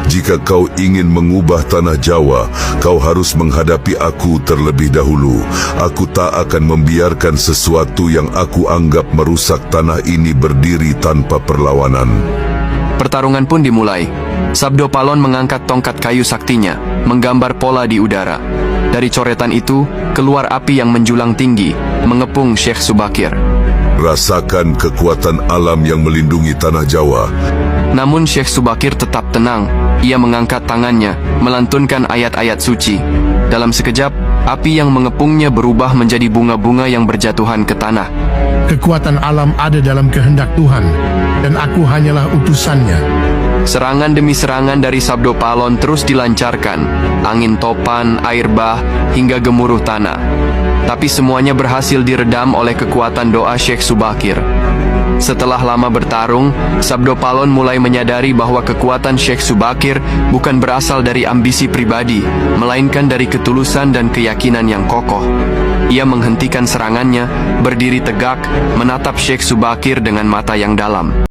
Jika kau ingin mengubah tanah Jawa, kau harus menghadapi aku terlebih dahulu. Aku tak akan membiarkan sesuatu yang aku anggap merusak tanah ini berdiri tanpa perlawanan. Pertarungan pun dimulai. Sabdo Palon mengangkat tongkat kayu saktinya, menggambar pola di udara. Dari coretan itu, keluar api yang menjulang tinggi, mengepung Syekh Subakir. Rasakan kekuatan alam yang melindungi tanah Jawa. Namun Syekh Subakir tetap tenang. Ia mengangkat tangannya, melantunkan ayat-ayat suci. Dalam sekejap, api yang mengepungnya berubah menjadi bunga-bunga yang berjatuhan ke tanah. Kekuatan alam ada dalam kehendak Tuhan, dan aku hanyalah utusannya. Serangan demi serangan dari Sabdo Palon terus dilancarkan. Angin topan, air bah, hingga gemuruh tanah. Tapi semuanya berhasil diredam oleh kekuatan doa Syekh Subakir. Setelah lama bertarung, Sabdo Palon mulai menyadari bahwa kekuatan Syekh Subakir bukan berasal dari ambisi pribadi, melainkan dari ketulusan dan keyakinan yang kokoh. Ia menghentikan serangannya, berdiri tegak, menatap Syekh Subakir dengan mata yang dalam.